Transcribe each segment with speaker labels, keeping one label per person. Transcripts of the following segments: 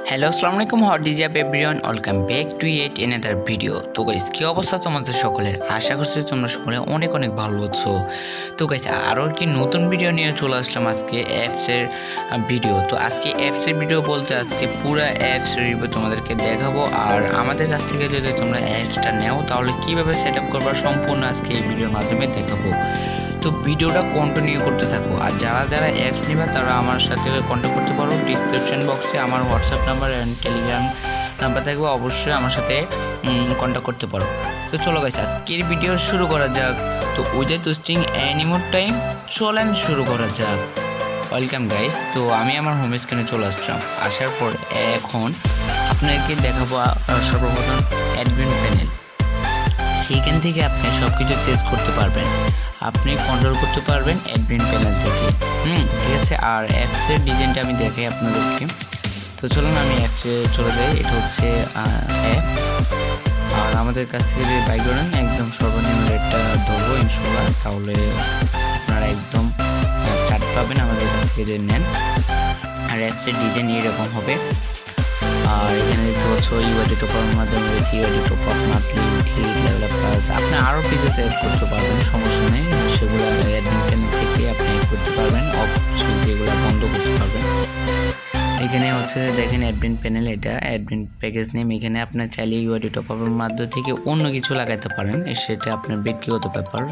Speaker 1: Hello আসসালামু আলাইকুম hot DJ everyone welcome back to it another video. তো guys কি অবস্থা তোমাদের সকলের? আশা করছি তোমরা সকলে অনেক অনেক ভালো আছো। তো গাইস আরও একটি নতুন ভিডিও নিয়ে চলে আসলাম আজকে অ্যাপসের ভিডিও। তো আজকে অ্যাপসের ভিডিও বলতে আজকে পুরো অ্যাপস রিভিউ তোমাদেরকে দেখাবো, আর আমাদের কাছ থেকে যদি তোমরা অ্যাপসটা নাও তাহলে কীভাবে সেট আপ করবা সম্পূর্ণ আজকে এই ভিডিওর মাধ্যমে দেখাবো। তো ভিডিওটা কন্টিনিউ করতে থাকো, আর যারা যারা অ্যাপস নেবে তারা আমার সাথে কন্ট্যাক্ট করতে পারো। ডিসক্রিপশন বক্সে আমার WhatsApp number and Telegram number থাকবে, অবশ্যই আমার সাথে কন্ট্যাক্ট করতে পারো। তো চলো গাইস আজকের ভিডিও শুরু করা যাক। তো without wasting any more time চলেন শুরু করা যাক। Welcome guys. তো আমি আমার হোম স্ক্রিনে চলে আসলাম। আসার পর এখন আপনাকে দেখাবো সর্বপ্রথম অ্যাডমিন প্যানেল। সেইখান থেকে আপনি সব কিছু চেঞ্জ করতে পারবেন, আপনি কন্ট্রোল করতে পারবেন অ্যাডমিন প্যানেল থেকে। ঠিক আছে। আর অ্যাপসের ডিজাইনটা আমি দেখাই আপনাদেরকে। তো চলুন আমি অ্যাপসে চলে যাই। এটা হচ্ছে অ্যাপস। আর আমাদের কাছ থেকে যদি বাই করেন একদম সর্বনিম্ন রেটটা ধরবো ইনশাল্লাহ, তাহলে আপনারা একদম চার্ট পাবেন আমাদের কাছ থেকে যদি নেন। আর অ্যাপসের ডিজাইন এরকম হবে। আর এখানে দেখতে পাচ্ছ ইউআইডি টপার মাধ্যমে রয়েছে UID top monthly weekly level plus. আপনি আরও ফিচার্স অ্যাড করতে পারবেন, সমস্যা নেই। সেগুলো অ্যাডমিন প্যানেল থেকে আপনি অ্যাড করতে পারবেন, অপশন যেগুলো বন্ধ করতে পারবেন। এখানে হচ্ছে দেখেন অ্যাডমিন প্যানেল, এটা অ্যাডমিন প্যাকেজ নেম। এখানে আপনার চাইলে ইউআইডি টপারের মাধ্যম থেকে অন্য কিছু লাগাতে পারেন, সেটা আপনার ব্যক্তিগত ব্যাপার।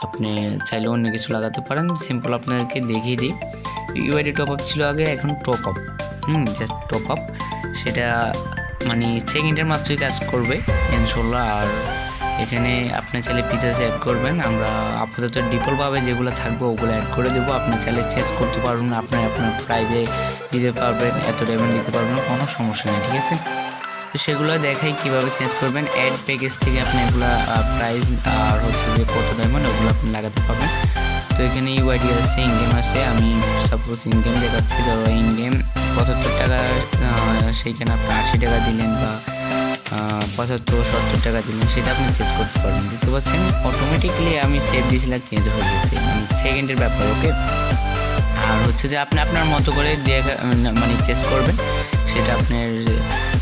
Speaker 1: আপনি চাইলে অন্য কিছু লাগাতে পারেন। সিম্পল আপনাদেরকে দেখিয়ে দিই। ইউআইডি টপ আপ ছিল আগে, এখন top up. Just top up, সেটা মানে সেকেন্ডের মাত্রই কাজ করবে ইনশাল্লাহ। আর এখানে আপনি চাইলে ফিচার্স অ্যাড করবেন। আমরা আপাতত ডিফল্টভাবে যেগুলো থাকবে ওগুলো অ্যাড করে দেবো। আপনি চাইলে চেঞ্জ করতে পারবেন, আপনার প্রাইভে দিতে পারবেন, এত ডায়মন্ড দিতে পারবেন, কোনো সমস্যা নেই। ঠিক আছে। তো সেগুলো দেখাই কীভাবে চেঞ্জ করবেন। অ্যাড প্যাকেজ থেকে আপনি এগুলো প্রাইস আর হচ্ছে যে কত ডায়মন্ড ওগুলো আপনি লাগাতে পারবেন। তো এখানে ইউআইডি আছে, ইনগেম আছে। আমি সাপোজ ইনগেম দেখাচ্ছি। ধরো ইনগেম 75 টাকা, সেইখানে আপনি 80 টাকা দিলেন বা 75-70 টাকা দিলেন, সেটা আপনি চেঞ্জ করতে পারবেন। দেখতে পাচ্ছেন অটোমেটিকলি আমি সেভ দিয়েছিলাম, চেঞ্জ হয়ে গেছে, মানে সেকেন্ডের ব্যাপার। ওকে। আর হচ্ছে যে আপনি আপনার মতো করে মানে চেঞ্জ করবেন, সেটা আপনার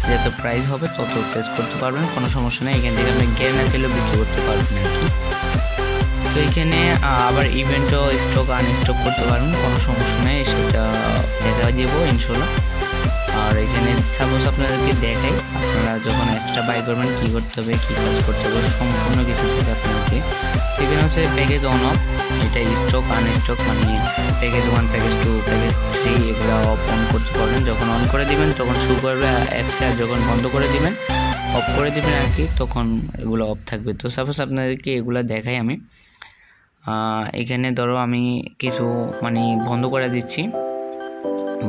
Speaker 1: যত প্রাইস হবে তত চেঞ্জ করতে পারবেন, কোনো সমস্যা নেই। এখান থেকে আপনি গেম চাইলেও বিক্রি করতে পারবেন আর কি। তো এখানে আবার ইভেন্টও স্টক আনস্টক করতে পারবেন, কোনো সমস্যা নেই, সেটা দেখা দেবো ইনশাল্লাহ। আর এখানে সাপোজ আপনাদেরকে দেখাই, আপনারা যখন অ্যাপসটা বাই করবেন কী করতে হবে, কী কাজ করতে হবে, সম্পূর্ণ কিছু থেকে আপনাদেরকে। এখানে হচ্ছে প্যাকেজ অন অফ, এটা স্টক আনস্টক, মানে প্যাকেজ 1, প্যাকেজ 2, প্যাকেজ 3 এগুলো অন করতে পারবেন। যখন অন করে দিবেন তখন শুরু করবে অ্যাপসে, আর যখন বন্ধ করে দিবেন অফ করে দিবেন আর কি, তখন এগুলো অফ থাকবে। তো সাপোজ আপনাদেরকে এগুলো দেখাই আমি। এখানে ধরো আমি কিছু মানে বন্ধ করে দিচ্ছি।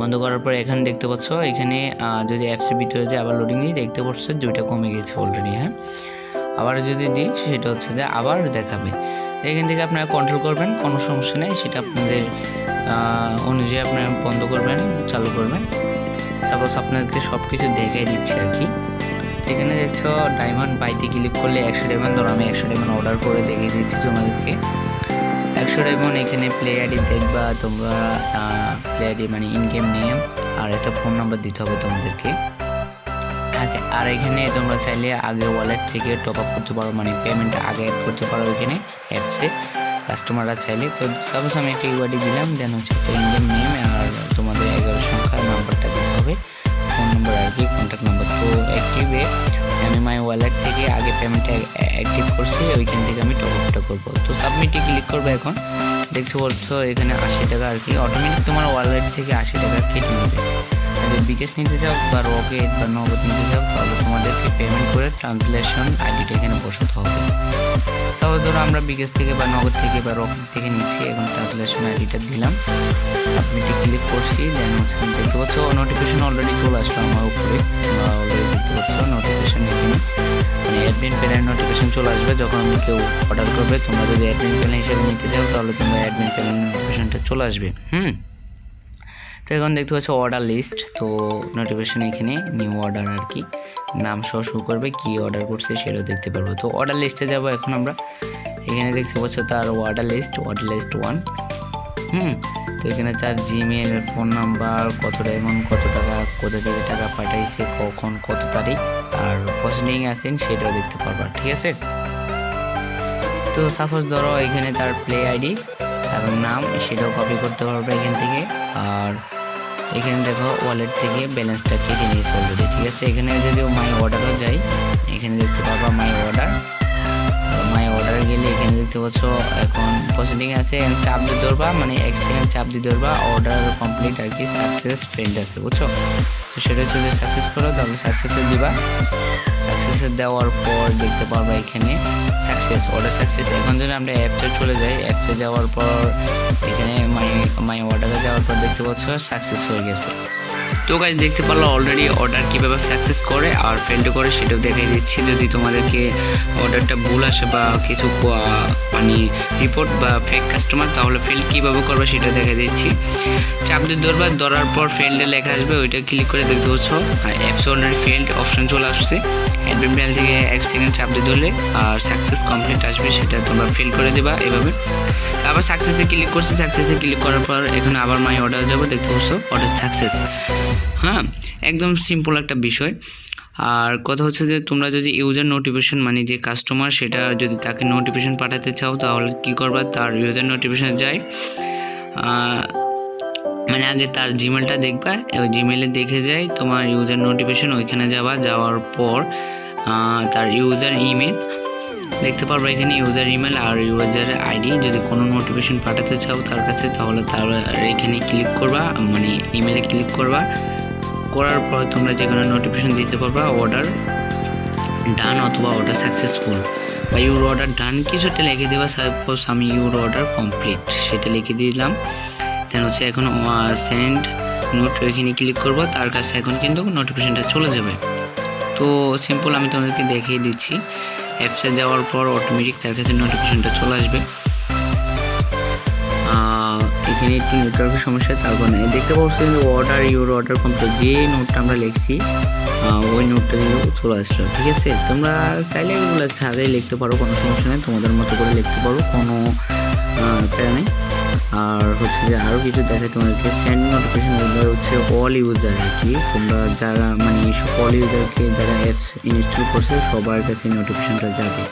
Speaker 1: বন্ধ করার পর এখানে দেখতে পাচ্ছ, এখানে যদি অ্যাপসের ভিতরে যে আবার লোডিং দিই দেখতে পাচ্ছ 2টা কমে গেছে অলরেডি। হ্যাঁ, আবার যদি দিই সেটা হচ্ছে যে আবার দেখাবে। এখান থেকে আপনারা কন্ট্রোল করবেন, কোনো সমস্যা নেই, সেটা আপনাদের অনুযায়ী আপনারা বন্ধ করবেন, চালু করবেন। সাপোজ আপনাদেরকে সব কিছু দেখাই দিচ্ছে আর কি। এখানে দেখছো ডায়মন্ড বাইতে ক্লিক করলে 100 ডায়মন্ড, ধরো আমি 100 ডায়মন্ড অর্ডার করে দেখিয়ে দিচ্ছি তোমাদেরকে। 100 ডায়মন্ড এখানে প্লে আইডি দেখবা তোমরা, প্লে আইডি মানে ইন গেম নেম, আর একটা ফোন নাম্বার দিতে হবে তোমাদেরকে। আর এখানে তোমরা চাইলে আগে ওয়ালেট থেকে টপ আপ করতে পারো, মানে পেমেন্ট আগে অ্যাড করতে পারো এখানে অ্যাপসে কাস্টমাররা চাইলে। তো সাপোজ আমি একটা ইউআইডি দিলাম, দেন হচ্ছে একটা ইন গেম নেম, আর তোমাদের 11 সংখ্যার নাম্বারটা দিতে হবে, ফোন নাম্বার আর কি, কন্ট্যাক্ট নাম্বার। তো অ্যাক্টিভে আমি মাই ওয়ালেট থেকে আগে পেমেন্টটা অ্যাক্টিভ করছি, ওইখান থেকে আমি টপ আপটা করবো। তো সাবমিটে ক্লিক করবো। এখন দেখতে বলছো এখানে 80 টাকা আর কি, অটোমেটিক তোমার ওয়ালেট থেকে 80 টাকা কেটে নেবে। যদি বিকাশ নিতে চাও বা রকেট বা নগদ নিতে চাও তাহলে তোমাদেরকে পেমেন্ট করে ট্রান্সলেশন আইডিটা এখানে বসাতে হবে। তাহলে ধরো আমরা বিকাশ থেকে বা নগদ থেকে বা রকেট থেকে নিচ্ছি, এখন ট্রান্সলেশন আইডিটা দিলাম, সাবমিটে ক্লিক করছি। দেন হচ্ছে দেখতে পাচ্ছ নোটিফিকেশন অলরেডি চলে আসলো আমার উপরে, অলরেডি দেখতে পাচ্ছ নোটিফিকেশন এখানে, মানে অ্যাডমিন প্যানেল নোটিফিকেশন চলে আসবে যখন কেউ অর্ডার করবে। তোমরা যদি অ্যাডমিন প্যানেল হিসেবে নিতে চাও তাহলে তোমরা অ্যাডমিন প্যানেল নোটিফিকেশনটা চলে আসবে। তো এখন দেখতে পাচ্ছ অর্ডার লিস্ট, তো নোটিফিকেশন এখানে নিউ অর্ডার আর কি, নাম সহ শুরু করবে, কি অর্ডার করছে সেটাও দেখতে পারবো। তো অর্ডার লিস্টে যাবো এখন আমরা। এখানে দেখতে পাচ্ছ তার অর্ডার লিস্ট 1। তো এখানে তার জিমেল, ফোন নাম্বার, কত ডায়মন্ড, কত টাকা, কোথা থেকে টাকা পাঠাইছে, কখন, কত তারিখ, আর প্রসিডিং আছেন সেটাও দেখতে পারবা, ঠিক আছে। তো সাপোজ ধরো এখানে তার প্লে আইডি এবং নাম সেটাও কপি করতে পারবে এখান থেকে। আর এখানে দেখো ওয়ালেট থেকে ব্যালেন্সটা কেটে নিয়েছে অলরেডি, ঠিক আছে। এখানে যদি মাই অর্ডারও যাই, এখানে দেখতে পারবা মাই অর্ডার গেলে এখানে দেখতে পাচ্ছ এখন প্রসিডিং আছে, চাপ দিয়ে ধরবা, মানে 1 সেকেন্ড চাপ দিয়ে ধরবা, অর্ডার কমপ্লিট আর কি, সাকসেস ফেল্ড আছে, বুঝছো। তো সেটা হচ্ছে যদি সাকসেস করো তাহলে সাকসেসে দিবা, সাকসেসে দেওয়ার পর দেখতে পারবা এখানে সাকসেস, অর্ডার সাকসেস। এখন যদি আমরা অ্যাপসে চলে যাই, অ্যাপসে যাওয়ার পর এখানে মাই অর্ডারে যাওয়ার পর দেখতে পাচ্ছ সাকসেস হয়ে গেছে। তো গাইস দেখতে পারলো অলরেডি অর্ডার কীভাবে সাকসেস করে আর ফেল্ড করে সেটাও দেখাই দিচ্ছি। যদি তোমাদেরকে অর্ডারটা ভুল আসে বা কিছু মানে রিপোর্ট বা ফেক কাস্টমার, তাহলে ফেল্ড কীভাবে করবে সেটা দেখাই দিচ্ছি। চাপ দিয়ে ধরবা, ধরার পর ফেল্ডে লেখা আসবে, ওইটা ক্লিক করে দেখতে পাচ্ছ অ্যাপস অলরেডি ফেল্ড অপশন চলে আসছে। অ্যাডমিন প্যানেল থেকে 1 সেকেন্ড চাপ দিয়ে ধরলে আর সাকসেস কমপ্লিট আসবে, সেটা তোমরা ফিল করে দেবা এভাবে। আবার সাকসেসে ক্লিক করছি, সাকসেসে ক্লিক করার পর এখানে আবার মাই অর্ডার যাবো, দেখতে পাচ্ছ অর্ডার সাকসেস। হ্যাঁ, একদম সিম্পল একটা বিষয়। আর কথা হচ্ছে যে তোমরা যদি ইউজার নোটিফিকেশন মানে যে কাস্টমার সেটা যদি তাকে নোটিফিকেশন পাঠাতে চাও তাহলে কি করবা, তার ইউজার নোটিফিকেশন যায়, মানে আগে তার জিমেলটা দেখবা, ওই জিমেলে দেখে যায় তোমার ইউজার নোটিফিকেশন, ওইখানে যাওয়ার পর তার ইউজার ইমেল দেখতে পারবা, এখানে ইউজার ইমেল আর ইউজার আইডি। যদি কোনো নোটিফিকেশন পাঠাতে চাও তার কাছে তাহলে তার এখানে ক্লিক করবা, মানে ইমেলে ক্লিক করবা, করার পর তোমরা যে কোনো নোটিফিকেশন দিতে পারবা, অর্ডার ডান অথবা অর্ডার সাকসেসফুল বা ইউর অর্ডার ডান কিছুটা লিখে দেবা। সাপোজ আমি ইউর অর্ডার কমপ্লিট সেটা লিখে দিলাম। দেন হচ্ছে এখন সেন্ড নোট, ওইখানে ক্লিক করবো, তার কাছে এখন কিন্তু নোটিফিকেশনটা চলে যাবে। তো সিম্পল আমি তোমাদেরকে দেখিয়ে দিচ্ছি। অ্যাপসে যাওয়ার পর অটোমেটিক তার কাছে নোটিফিকেশনটা চলে আসবে। এখানে একটু নেটওয়ার্কের সমস্যা, তারপর দেখতে পাচ্ছি অর্ডার ইউর অর্ডার কমপ্লিট, যে নোটটা আমরা লিখছি ওই নোটটা চলে আসলো, ঠিক আছে। তোমরা চাইলে এগুলো ছাড়াই লিখতে পারো, কোনো সমস্যা নেই, তোমাদের মতো করে লিখতে পারো, কোনো প্যারা নেই। আর হচ্ছে যে আরও কিছু দেখায় তোমাদেরকে, সেন্ড নোটিফিকেশন হচ্ছে অল ইউজার আর কি, তোমরা যারা মানে অল ইউজারকে যারা অ্যাপস ইনস্টল করছে সবার কাছে নোটিফিকেশনটা যাবে।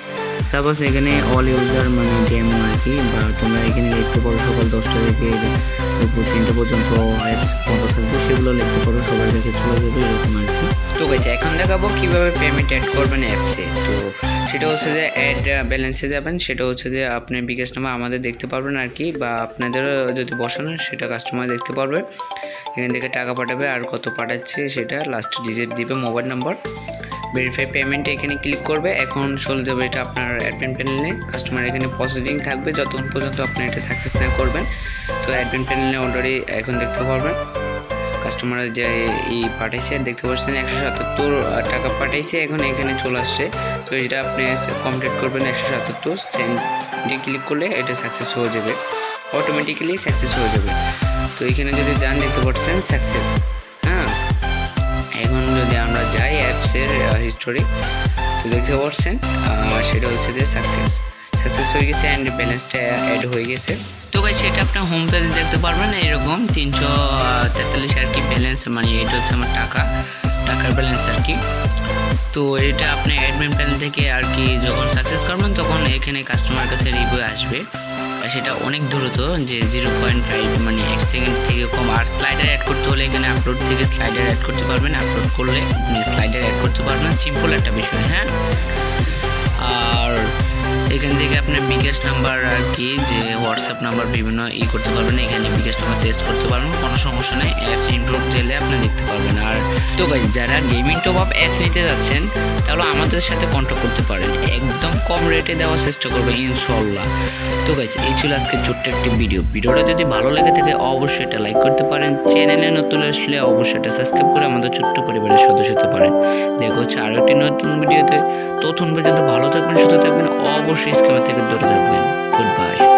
Speaker 1: সাপোজ এখানে অল ইউজার মানে গেম আর কি, বা তোমরা এখানে লিখতে পারো সকাল 10টা থেকে দুপুর 3টা পর্যন্ত অ্যাপস বন্ধ থাকবে, সেগুলো লিখতে পারো, সবার কাছে চলে যাবে, এরকম আর কি। তো গাইস এখন দেখাবো কীভাবে পেমেন্ট অ্যাড করবেন অ্যাপসে। তো সেটা হচ্ছে যে অ্যাড ব্যালেন্সে যাবেন, সেটা হচ্ছে যে আপনি বিকাশ নাম্বার আমাদের দেখতে পারবেন আর কি, বা আপনাদেরও যদি বসানো সেটা কাস্টমার দেখতে পারবে, এখান থেকে টাকা পাঠাবে আর কত পাঠাচ্ছে সেটা লাস্ট ডিজিট দিবে, মোবাইল নাম্বার, ভেরিফাই পেমেন্টে এখানে ক্লিক করবে। এখন চলে যাবে এটা আপনার অ্যাডমিন প্যানেলে, কাস্টমার এখানে প্রসেসিং থাকবে যতক্ষণ পর্যন্ত আপনি এটা সাকসেস না করবেন। তো অ্যাডমিন প্যানেলে অলরেডি এখন দেখতে পারবেন কাস্টমার যে পাঠাইছে, দেখতে পাচ্ছেন 177 টাকা পাঠাইছে, এখন এখানে চলে আসছে। তো এটা আপনি কমপ্লিট করবেন 177, সেন্ডে ক্লিক করলে এটা সাকসেস হয়ে যাবে, অটোমেটিক্যালি সাকসেস হয়ে যাবে। তো এখানে যদি যান দেখতে পাচ্ছেন সাকসেস। হ্যাঁ, এখন যদি আমরা যাই অ্যাপসের হিস্টোরি, তো দেখতে পাচ্ছেন সেটা হচ্ছে যে সাকসেস হয়ে গেছে অ্যান্ড ব্যালেন্সটা অ্যাড হয়ে গেছে। তো গাইস সেটা আপনার হোম পেজে দেখতে পারবেন, এরকম 343 আর কি ব্যালেন্স, মানে এটা হচ্ছে আমার টাকার ব্যালেন্স আর কি। তো এটা আপনি অ্যাডমিন প্যানেল থেকে আর কি যখন সাকসেস করবেন তখন এখানে কাস্টমার কাছে রিভিউ আসবে, আর সেটা অনেক দ্রুত, যে 0.5 মানে 1 সেকেন্ড থেকে কম। আর স্লাইডার অ্যাড করতে হলে এখানে আপলোড থেকে স্লাইডার অ্যাড করতে পারবেন, আপলোড করলে স্লাইডার অ্যাড করতে পারবেন, সিম্পল একটা বিষয়। হ্যাঁ, আর এখান থেকে আপনার বিকাশ নাম্বার আর কি, যে হোয়াটসঅ্যাপ নাম্বার বিভিন্ন করতে পারবেন, এখানে বিকাশ নাম্বার চেঞ্জ করতে পারবেন, কোনো সমস্যা নেই। অ্যাপস ইনক্লুড দিলে আপনি দেখতে পারবেন। আর তো গাইস যারা গেমিং টপ আপ অ্যাপ নিতে যাচ্ছেন তাহলে আমাদের সাথে কন্ট্যাক্ট করতে পারেন, একদম কম রেটে দেওয়ার চেষ্টা করবে ইনশাল্লাহ। তো গাইস এই ছিল আজকে ছোট্ট একটি ভিডিওটা যদি ভালো লেগে থাকে অবশ্যই এটা লাইক করতে পারেন, চ্যানেলে নতুন আসলে অবশ্যই এটা সাবস্ক্রাইব করে আমাদের ছোট্ট পরিবারের সদস্য হতে পারেন। দেখা হচ্ছে আরও একটি নতুন ভিডিওতে, ততক্ষণ পর্যন্ত ভালো থাকবেন, সুস্থ থাকবেন, অবশ্যই স্ক্যামার থেকে দূরে থাকবেন। Good bye.